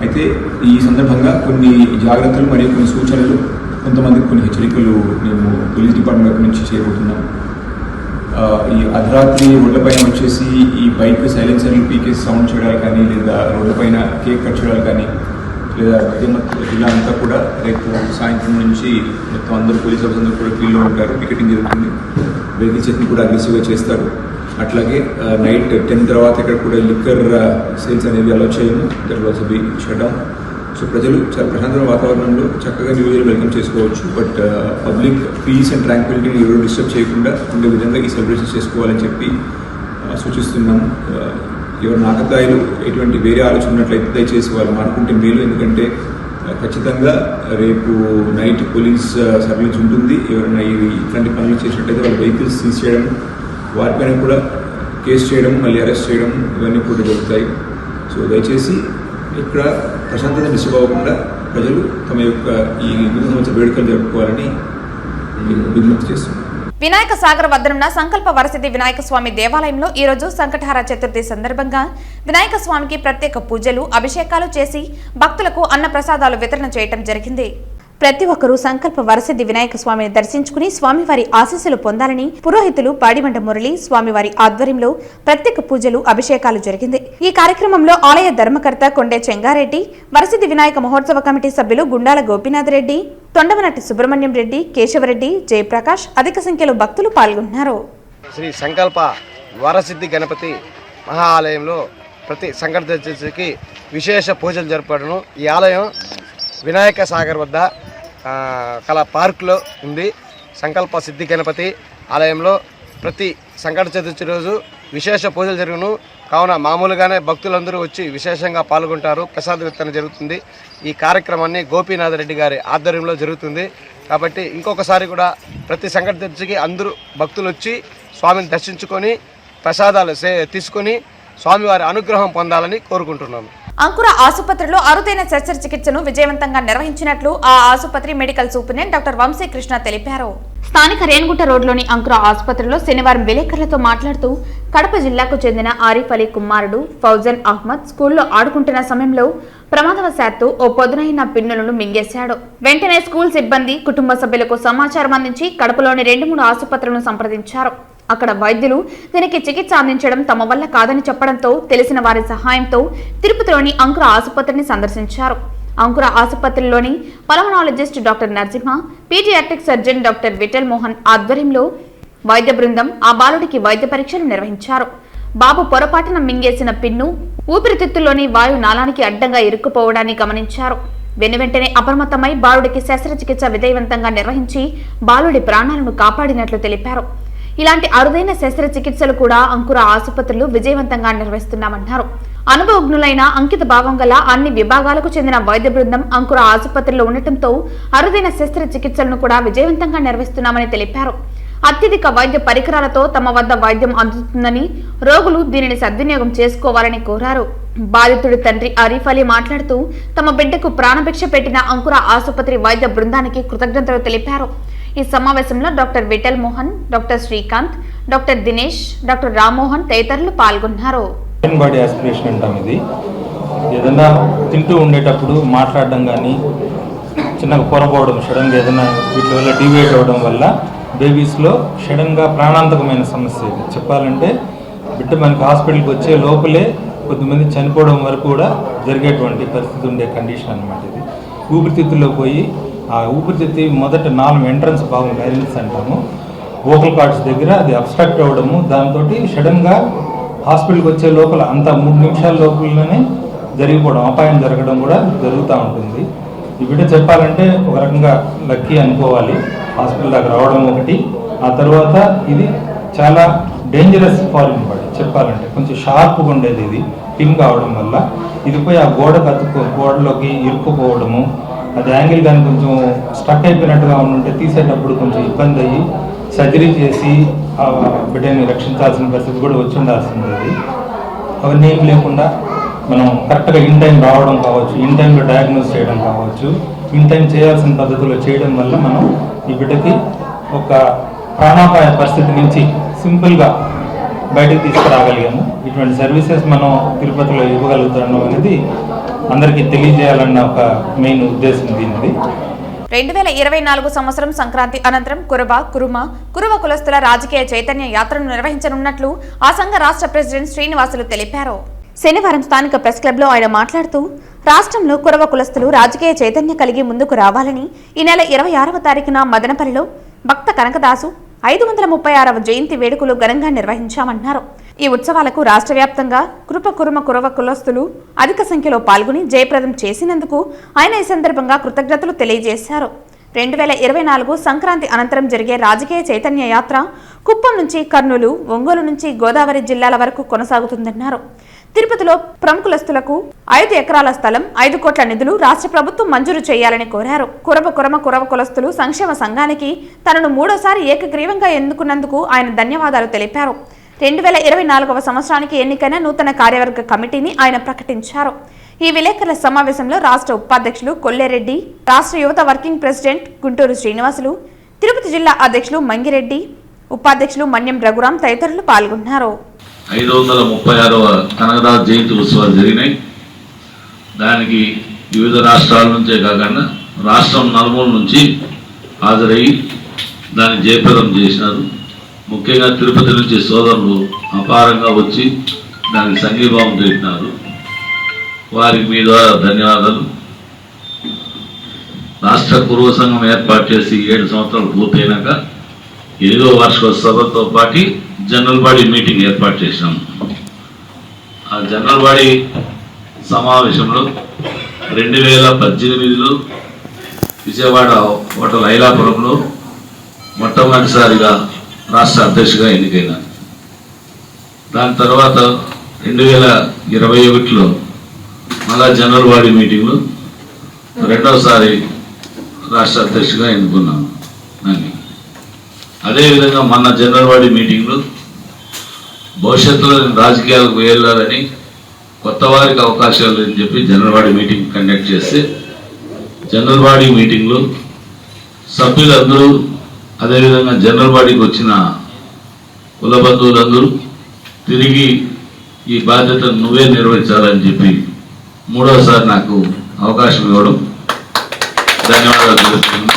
అయితే ఈ సందర్భంగా కొన్ని జాగ్రత్తలు మరియు కొన్ని సూచనలు, కొంతమందికి కొన్ని హెచ్చరికలు మేము పోలీస్ డిపార్ట్మెంట్ నుంచి చేయబోతున్నాం. ఈ అర్ధరాత్రి రోడ్లపైన వచ్చేసి ఈ బైక్ సైలెన్సర్లు పీకేసి సౌండ్ చేయడాలు కానీ, లేదా రోడ్లపైన కేక్ కట్ చేయడాలు కానీ, లేదా జిల్లా అంతా కూడా రేపు సాయంత్రం నుంచి మొత్తం అందరూ పోలీస్ ఆఫీసర్స్ అందరూ కూడా ఫీల్డ్లో ఉంటారు. పికెటింగ్ జరుగుతుంది. వెహికల్ చెక్ని కూడా అగ్రెసివ్గా చేస్తారు. అట్లాగే నైట్ 10 తర్వాత ఇక్కడ కూడా లిక్కర్ సేల్స్ అనేవి అలౌ చేయము. That was B shut down. So ప్రజలు చాలా ప్రశాంతమైన వాతావరణంలో చక్కగా న్యూ ఇయర్ వెల్కమ్ చేసుకోవచ్చు. బట్ పబ్లిక్ పీస్ అండ్ ట్రాంక్విలిటీని ఎవరు డిస్టర్బ్ చేయకుండా ఉండే విధంగా ఈ సెలబ్రేషన్ చేసుకోవాలని చెప్పి సూచిస్తున్నాము. ఎవరు నాటకాయలు ఎటువంటి వేరే ఆలోచన ఉన్నట్లయితే దయచేసి వాళ్ళు మానుకుంటే మేలు. ఎందుకంటే ఖచ్చితంగా రేపు నైట్ పోలీస్ సర్వీలెన్స్ ఉంటుంది. ఎవరైనా ఇట్లాంటి పనులు చేసినట్టయితే వాళ్ళ వెహికల్స్ సీజ్ చేయడం, వారిపైన కూడా కేసు చేయడం, మళ్ళీ అరెస్ట్ చేయడం ఇవన్నీ కూడా జరుగుతాయి. సో దయచేసి ఇక్కడ ప్రశాంతత డిస్టర్బ్ అవ్వకుండా ప్రజలు తమ యొక్క ఈ నూతన సంవత్సర వేడుకలు జరుపుకోవాలని విజ్ఞప్తి చేస్తున్నారు. వినాయక సాగర్ వద్దనున్న సంకల్ప వరసిద్ధి వినాయక స్వామి దేవాలయంలో ఈ రోజు సంకటహార చతుర్థి సందర్భంగా వినాయక స్వామికి ప్రత్యేక పూజలు, అభిషేకాలు చేసి భక్తులకు అన్న ప్రసాదాలు వితరణ చేయడం జరిగింది. ప్రతి ఒక్కరూ సంకల్ప వరసిద్ధి వినాయక స్వామిని దర్శించుకుని స్వామివారి ఆశీస్సులు పొందాలని పురోహితులు పాడిమంట మురళి స్వామివారి ఆధ్వర్యంలో ప్రత్యేక పూజలు, అభిషేకాలు జరిగింది. ఈ కార్యక్రమంలో ఆలయ ధర్మకర్త కొండే చెంగారెడ్డి, వరసిద్ధి వినాయక మహోత్సవ కమిటీ సభ్యులు గుండాల గోపీనాథ్ రెడ్డి, తొండమనటి సుబ్రహ్మణ్యం రెడ్డి, కేశవరెడ్డి, జయప్రకాష్ అధిక సంఖ్యలో భక్తులు పాల్గొన్నారు. శ్రీ సంకల్ప వరసిద్ధి గణపతి మహాలయంలో ప్రతి సంకట చతుర్థికి విశేష పూజలు జరపడను. ఈ ఆలయం వినాయక సాగర్ వద్ద కల పార్కులో ఉంది. సంకల్ప సిద్ధి గణపతి ఆలయంలో ప్రతి సంకట చతుర్థి రోజు విశేష పూజలు జరుగును. కావున మామూలుగానే భక్తులందరూ వచ్చి విశేషంగా పాల్గొంటారు. ప్రసాద వితరణ జరుగుతుంది. ఈ కార్యక్రమాన్ని గోపీనాథ్ రెడ్డి గారి ఆధ్వర్యంలో జరుగుతుంది. కాబట్టి ఇంకొకసారి కూడా ప్రతి సంకట చతుర్థికి అందరూ భక్తులు వచ్చి స్వామిని దర్శించుకొని ప్రసాదాలు తీసుకొని స్వామివారి అనుగ్రహం పొందాలని కోరుకుంటున్నాను. అంకుర ఆసుపత్రిలో అరుదైన శస్త్రచికిత్సను విజయవంతంగా నిర్వహించినట్లు ఆ ఆసుపత్రి మెడికల్ సూపరింటెండెంట్ డాక్టర్ వంశీకృష్ణ తెలిపారు. స్థానిక రేణుగుంట రోడ్లోని అంకుర ఆసుపత్రిలో శనివారం విలేకరులతో మాట్లాడుతూ కడప జిల్లాకు చెందిన ఆరిఫ్ అలీ కుమారుడు ఫౌజన్ అహ్మద్ స్కూల్లో ఆడుకుంటున్న సమయంలో ప్రమాదవశాత్తు ఓ పొదునైన పిన్నులను మింగేశాడు. వెంటనే స్కూల్ సిబ్బంది కుటుంబ సభ్యులకు సమాచారం అందించి కడపలోని 2-3 ఆసుపత్రులను సంప్రదించారు. అక్కడ వైద్యులు దీనికి చికిత్స అందించడం తమ వల్ల కాదని చెప్పడంతో తెలిసిన వారి సహాయంతో తిరుపతిలోని అంకుర ఆసుపత్రిని సందర్శించారు. అంకుర ఆసుపత్రిలోని pulmonologist doctor Narasimha, paediatric surgeon doctor Vithal Mohan ఆధ్వర్యంలో వైద్య బృందం ఆ బాలుడికి వైద్య పరీక్షలు నిర్వహించారు. బాబు పొరపాటున మింగేసిన పిన్ను ఊపిరితిత్తుల్లోని వాయు నాళానికి అడ్డంగా ఇరుక్కుపోవడాన్ని గమనించారు. వెనువెంటనే అప్రమత్తమై బాలుడికి శస్త్రచికిత్స విజయవంతంగా నిర్వహించి బాలుడి ప్రాణాలను కాపాడినట్లు తెలిపారు. ఇలాంటి అరుదైన శస్త్రచికిత్సలు కూడా అంకుర ఆసుపత్రులు విజయవంతంగా నిర్వహిస్తున్నామన్నారు. అనుభవజ్ఞులైన అంకిత భావం గల అన్ని విభాగాలకు చెందిన వైద్య బృందం అంకుర ఆసుపత్రిలో ఉండటంతో అరుదైన శస్త్రచికిత్సలను కూడా విజయవంతంగా నిర్వహిస్తున్నామని తెలిపారు. అత్యధిక వైద్య పరికరాలతో తమ వద్ద వైద్యం అందుతుందని, రోగులు దీనిని సద్వినియోగం చేసుకోవాలని కోరారు. బాధితుడి తండ్రి ఆరిఫ్ అలీ మాట్లాడుతూ తమ బిడ్డకు ప్రాణభిక్ష పెట్టిన అంకుర ఆసుపత్రి వైద్య బృందానికి కృతజ్ఞతలు తెలిపారు. ఈ సమావేశంలో doctor Vithal Mohan, doctor Srikanth, doctor Dinesh, doctor Rammohan తదితరులు పాల్గొన్నారు. బాడీ ఆస్పిరేషన్ అంటాం. ఇది ఏదైనా తింటూ ఉండేటప్పుడు మాట్లాడడం కానీ చిన్నగా పొరపోవడం, సడన్గా ఏదైనా వీటి వల్ల డివేట్ అవ్వడం వల్ల బేబీస్లో సడన్గా ప్రాణాంతకమైన సమస్య. ఇది చెప్పాలంటే బిడ్డ మనకి హాస్పిటల్కి వచ్చే లోపలే కొద్దిమంది చనిపోవడం వరకు కూడా జరిగేటువంటి పరిస్థితి ఉండే కండిషన్ అనమాట. ఇది ఊపిరితిత్తుల్లో పోయి ఆ ఊపిరితిత్తి మొదట 4 ఎంట్రన్స్ భాగం లైన్స్ అంటాము, వోకల్ కార్డ్స్ దగ్గర అది అబ్స్ట్రక్ట్ అవ్వడము, దాంతో సడన్గా హాస్పిటల్కి వచ్చే లోపల అంత 3 నిమిషాల లోపలనే జరిగిపోవడం, అపాయం జరగడం కూడా జరుగుతూ ఉంటుంది. ఈ బిడ్డ చెప్పాలంటే ఒక రకంగా లక్కీ అనుకోవాలి. హాస్పిటల్ దాకా రావడం ఒకటి, ఆ తర్వాత ఇది చాలా డేంజరస్ ఫారిన్ బాడీ. చెప్పాలంటే కొంచెం షార్ప్గా ఉండేది. ఇది పిన్ కావడం వల్ల ఇది పోయి ఆ గోడలోకి ఇరుక్కుపోవడము, అది యాంగిల్ కానీ కొంచెం స్టక్ అయిపోయినట్టుగా ఉంటే తీసేటప్పుడు కొంచెం ఇబ్బంది అయ్యి సర్జరీ చేసి ఆ బిడ్డని రక్షించాల్సిన పరిస్థితి కూడా వచ్చి ఉండాల్సింది. అవన్నీ ఏం లేకుండా మనం కరెక్ట్గా ఇన్ టైం రావడం కావచ్చు, ఇన్ టైంలో డయాగ్నోస్ చేయడం కావచ్చు, ఇన్ టైం చేయాల్సిన పద్ధతిలో చేయడం వల్ల మనం ఈ బిడ్డకి ఒక ప్రాణాపాయ పరిస్థితి నుంచి సింపుల్గా బయటకు తీసుకురాగలిగాము. ఇటువంటి సర్వీసెస్ మనం తిరుపతిలో ఇవ్వగలుగుతాం అనేది అందరికీ తెలియజేయాలన్న ఒక మెయిన్ ఉద్దేశం దీనిది. 2024 సంవత్సరం సంక్రాంతి అనంతరం కురువ కులస్తుల రాజకీయ చైతన్య యాత్రను నిర్వహించనున్నట్లు ఆ సంఘ రాష్ట్ర ప్రెసిడెంట్ శ్రీనివాసులు తెలిపారు. శనివారం స్థానిక ప్రెస్ క్లబ్ లో ఆయన మాట్లాడుతూ రాష్ట్రంలో కురవ కులస్తులు రాజకీయ చైతన్యం కలిగి ముందుకు రావాలని ఈ నెల 26వ తారీఖున మదనపల్లిలో భక్త కనకదాసు 536వ జయంతి వేడుకలు ఘనంగా నిర్వహించామన్నారు. ఈ ఉత్సవాలకు రాష్ట్ర వ్యాప్తంగా కురవ కులస్తులు అధిక సంఖ్యలో పాల్గొని జయప్రదం చేసినందుకు ఆయన ఈ సందర్భంగా కృతజ్ఞతలు తెలియజేశారు. 2024 సంక్రాంతి అనంతరం జరిగే రాజకీయ చైతన్య యాత్ర కుప్పం నుంచి కర్నూలు, ఒంగోలు నుంచి గోదావరి జిల్లాల వరకు కొనసాగుతుందన్నారు. తిరుపతిలో ప్రముఖులస్తులకు 5 ఎకరాల స్థలం, 5 కోట్ల నిధులు రాష్ట్ర ప్రభుత్వం మంజూరు చేయాలని కోరారు. కురవ కులస్తులు సంక్షేమ సంఘానికి తనను 3వసారి ఏకగ్రీవంగా ఎన్నుకున్నందుకు ఆయన ధన్యవాదాలు తెలిపారు. 2024వ సంవత్సరానికి ఎన్నికైన నూతన కార్యవర్గ కమిటీని ఆయన ప్రకటించారు. ఈ విలేకరుల సమావేశంలో రాష్ట్ర ఉపాధ్యక్షులు కొల్లేరెడ్డి, రాష్ట్ర యువత వర్కింగ్ ప్రెసిడెంట్ గుంటూరు శ్రీనివాసులు, తిరుపతి జిల్లా అధ్యక్షులు మంగిరెడ్డి, ఉపాధ్యక్షులు మన్యం రఘురాం తదితరులు పాల్గొన్నారు. 536వ కనకదాసు జయంతి ఉత్సవాలు జరిగినాయి. దానికి వివిధ రాష్ట్రాల నుంచే కాకుండా రాష్ట్రం నలుమూల నుంచి హాజరయ్యి దాన్ని జయప్రదం చేసినారు. ముఖ్యంగా తిరుపతి నుంచి సోదరులు అపారంగా వచ్చి దానికి సంఘీభావం తెలిపినారు. వారికి మీ ద్వారా ధన్యవాదాలు. రాష్ట్ర కురువ సంఘం ఏర్పాటు చేసి 7 సంవత్సరాలు పూర్తయినాక 8వ వార్షికోత్సవంతో పాటు జనరల్ బాడీ మీటింగ్ ఏర్పాటు చేసినాము. ఆ జనరల్ బాడీ సమావేశంలో 2018లో విజయవాడ హోటల్ ఐలాపురంలో మొట్టమొదటిసారిగా రాష్ట్ర అధ్యక్షుడిగా ఎన్నికైనాను. దాని తర్వాత 2021లో మళ్ళా జనరల్ బాడీ మీటింగ్లో 2వసారి రాష్ట్ర అధ్యక్షుడిగా ఎన్నుకున్నాను. అదేవిధంగా మొన్న జనరల్ బాడీ మీటింగ్లో భవిష్యత్తులో రాజకీయాలకు వెళ్ళాలని, కొత్త వారికి అవకాశాలు అని చెప్పి జనరల్ బాడీ మీటింగ్ కండక్ట్ చేస్తే జనరల్ బాడీ మీటింగ్లో సభ్యులందరూ, అదేవిధంగా జనరల్ బాడీకి వచ్చిన కుల బంధువులందరూ తిరిగి ఈ బాధ్యతను నువ్వే నిర్వహించాలని చెప్పి 3వసారి నాకు అవకాశం ఇవ్వడం ధన్యవాదాలు తెలుపుతున్నాను.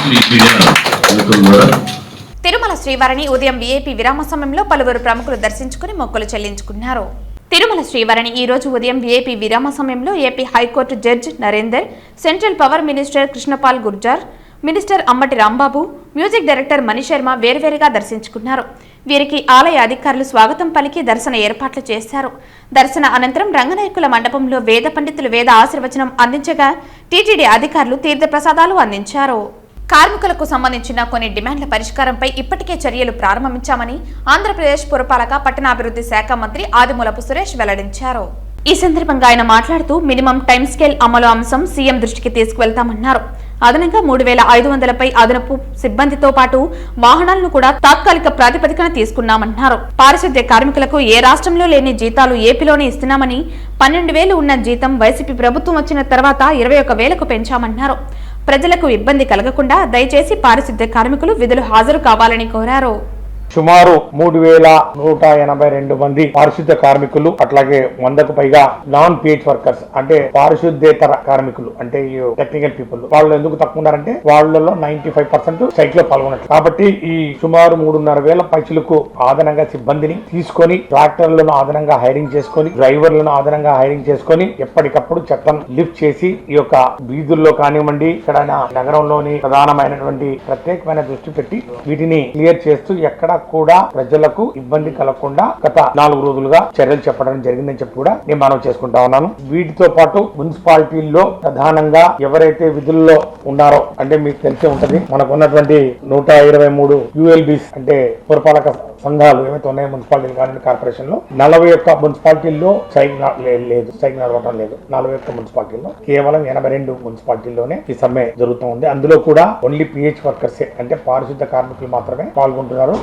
తిరుమల శ్రీవారిని ఉదయం వీఐపీ విరామ సమయంలో పలువురు ప్రముఖులు దర్శించుకుని మొక్కులు చెల్లించుకున్నారు. తిరుమల శ్రీవారిని ఈ రోజు ఉదయం వీఐపీ విరామ సమయంలో AP high court judge Narender, central power minister Krishnapal Gurjar, minister Ambati Rambabu, music director Mani Sharma వేర్వేరుగా దర్శించుకున్నారు. వీరికి ఆలయ అధికారులు స్వాగతం పలికి దర్శన ఏర్పాట్లు చేశారు. దర్శన అనంతరం రంగనాయకుల మండపంలో వేద పండితులు వేద ఆశీర్వచనం అందించగా టీటీడీ అధికారులు తీర్థప్రసాదాలు అందించారు. కార్మికులకు సంబంధించిన కొన్ని డిమాండ్ల పరిష్కారంపై ఇప్పటికే చర్యలు ప్రారంభించామని ఆంధ్రప్రదేశ్ పురపాలక పట్టణాభివృద్ధి శాఖ మంత్రి ఆదిమూలపు సురేష్ వెల్లడించారు. ఈ సందర్భంగా ఆయన మాట్లాడుతూ మినిమం టైం స్కేల్ అమలు అంశం సీఎం దృష్టికి తీసుకువెళ్తామన్నారు. అదనంగా 3500పై అదనపు సిబ్బందితో పాటు వాహనాలను కూడా తాత్కాలిక ప్రాతిపదికన తీసుకున్నామన్నారు. పారిశుద్ధ్య కార్మికులకు ఏ రాష్ట్రంలో లేని జీతాలు ఏపీలోనే ఇస్తున్నామని 12,000 ఉన్న జీతం వైసీపీ ప్రభుత్వం వచ్చిన తర్వాత 21,000కు పెంచామన్నారు. ప్రజలకు ఇబ్బంది కలగకుండా దయచేసి పారిశుద్ధ్య కార్మికులు విధులు హాజరు కావాలని కోరారు. సుమారు 3,182 మంది పారిశుద్ధ్య కార్మికులు, అట్లాగే 100కు పైగా నాన్ పిహెచ్ వర్కర్స్ అంటే పారిశుద్ధ్యేతర కార్మికులు అంటే టెక్నికల్ పీపుల్. వాళ్ళు ఎందుకు తక్కువ ఉన్నారంటే వాళ్ళలో 95% స్ట్రైక్ లో పాల్గొన్నట్టు. కాబట్టి ఈ సుమారు 3,500 పైచులకు అదనంగా సిబ్బందిని తీసుకొని, ట్రాక్టర్లను అదనంగా హైరింగ్ చేసుకొని, డ్రైవర్లను అదనంగా హైరింగ్ చేసుకొని ఎప్పటికప్పుడు చట్టం లిఫ్ట్ చేసి ఈ యొక్క వీధుల్లో కానివ్వండి, ఇక్కడ నగరంలోని ప్రధానమైనటువంటి ప్రత్యేకమైన దృష్టి పెట్టి వీటిని క్లియర్ చేస్తూ ఎక్కడ కూడా ప్రజలకు ఇబ్బంది కలగకుండా గత 4 రోజులుగా చర్యలు చెప్పడం జరిగిందని చెప్పి కూడా నేను మనవి చేసుకుంటా ఉన్నాను. వీటితో పాటు మున్సిపాలిటీల్లో ప్రధానంగా ఎవరైతే విధుల్లో ఉన్నారో అంటే మీకు తెలిసే ఉంటది, మనకు ఉన్నటువంటి 123 ULBs అంటే పురపాలక సంఘాలు ఏవైతే ఉన్నాయో మున్సిపాలిటీలు కానీ కార్పొరేషన్ లో 41 మున్సిపాలిటీల్లో స్ట్రైక్ నడవటం లేదు. 41 మున్సిపాలిటీల్లో కేవలం 82 మున్సిపాలిటీల్లోనే ఈ సమ్మె జరుగుతూ ఉంది. అందులో కూడా ఓన్లీ పిహెచ్ వర్కర్స్ అంటే పారిశుద్ధ కార్మికులు మాత్రమే పాల్గొంటున్నారు.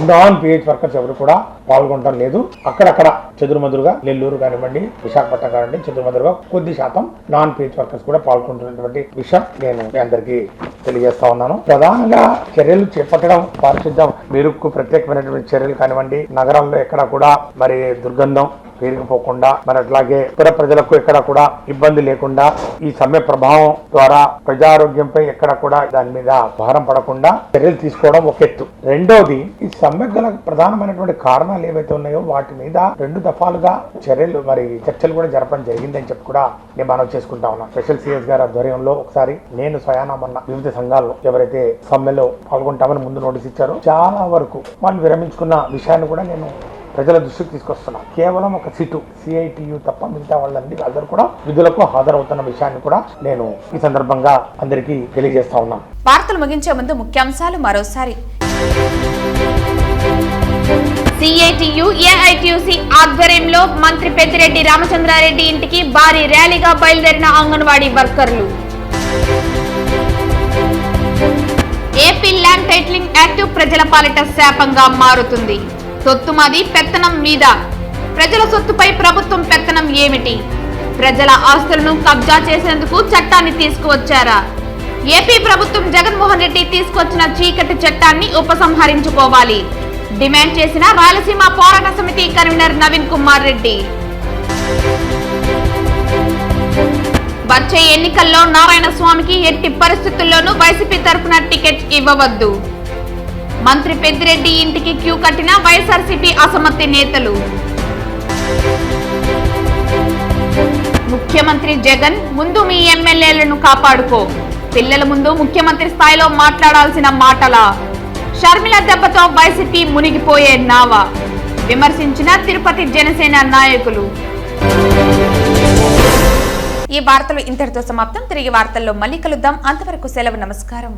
నాన్ పిహెచ్ వర్కర్స్ ఎవరు కూడా పాల్గొనడం లేదు. అక్కడక్కడ చెదురుమదురుగా నెల్లూరు కానివ్వండి, విశాఖపట్నం కానివ్వండి, చెదురుమదురుగా కొద్ది శాతం నాన్ పిహెచ్ వర్కర్స్ కూడా పాల్గొంటున్నటువంటి విషయం నేను మీ అందరికీ తెలియజేస్తా ఉన్నాను. ప్రధానంగా చర్యలు చేపట్టడం, పారిశుద్ధం మెరుగుకు ప్రత్యేకమైనటువంటి చర్యలు కానివ్వండి, నగరంలో ఎక్కడ కూడా మరి దుర్గంధం పేరుకుపోకుండా, మరి అట్లాగే ఇతర ప్రజలకు ఎక్కడ కూడా ఇబ్బంది లేకుండా ఈ సమ్మె ప్రభావం ద్వారా ప్రజారోగ్యంపై ఎక్కడ కూడా దాని మీద భారం పడకుండా చర్యలు తీసుకోవడం ఒక ఎత్తు. రెండోది, ఈ సమ్మె గల ప్రధానమైనటువంటి కారణాలు ఏవైతే ఉన్నాయో వాటి మీద 2 దఫాలుగా చర్చలు కూడా జరపడం జరిగిందని చెప్పి కూడా నేను మనవి చేసుకుంటా ఉన్నాను. స్పెషల్ సిఎస్ గారి ఆధ్వర్యంలో ఒకసారి నేను స్వయానమన్న వివిధ సంఘాల్లో ఎవరైతే సమ్మెలో పాల్గొంటామని ముందు నోటీస్ ఇచ్చారో చాలా వరకు వాళ్ళు విరమించుకున్న విషయాన్ని కూడా నేను ప్రజల దృష్టికి తీసుకొస్తున్నాం. కేవలం ఒక సీటు CITU తప్ప మిగతా వాళ్ళందరూ కూడా విధులకు హాజరవుతున్న విషయాన్ని కూడా నేను ఈ సందర్భంగా అందరికీ తెలియజేస్తా ఉన్నాను. వార్తలు ముగించే ముందు ముఖ్యాంశాలు మరోసారి. CITU AITUC ఆధ్వర్యంలో మంత్రి పెద్దిరెడ్డి రామచంద్రారెడ్డి ఇంటికి భారీ ర్యాలీగా బయలుదేరిన అంగన్వాడీ వర్కర్లు. ఏపీ ల్యాండ్ టైటిలింగ్ యాక్ట్ ప్రజల పాలిట శాపంగా మారుతుంది. సొత్తు మాది, పెత్తనం మీద. ప్రజల సొత్తుపై ప్రభుత్వం పెత్తనం ఏమిటి? ప్రజల ఆస్తులను కబ్జా చేసేందుకు చట్టాన్ని తీసుకువచ్చారా? ఏపీ ప్రభుత్వం జగన్మోహన్ రెడ్డి తీసుకొచ్చిన చీకటి చట్టాన్ని ఉపసంహరించుకోవాలి డిమాండ్ చేసిన రాయలసీమ పోరాట సమితి కన్వీనర్ నవీన్ కుమార్ రెడ్డి. వచ్చే ఎన్నికల్లో నారాయణ స్వామికి ఎట్టి పరిస్థితుల్లోనూ వైసీపీ తరఫున టికెట్ ఇవ్వవద్దు. మంత్రి పెద్దిరెడ్డి ఇంటికి క్యూ కట్టిన వైఎస్ఆర్సీపీ అసమ్మతి నేతలు. ముఖ్యమంత్రి జగన్, ముందు మీ ఎమ్మెల్యేలను కాపాడుకో. పిల్లల ముందు ముఖ్యమంత్రి స్థాయిలో మాట్లాడాల్సిన మాటలా? షర్మిల దెబ్బతో వైసీపీ మునిగిపోయే నావా? విమర్శించిన తిరుపతి జనసేన నాయకులు. ఈ వార్తలు ఇంతటితో సమాప్తం. తిరిగి వార్తల్లో మళ్ళీ కలుద్దాం. అంతవరకు సెలవు. నమస్కారం.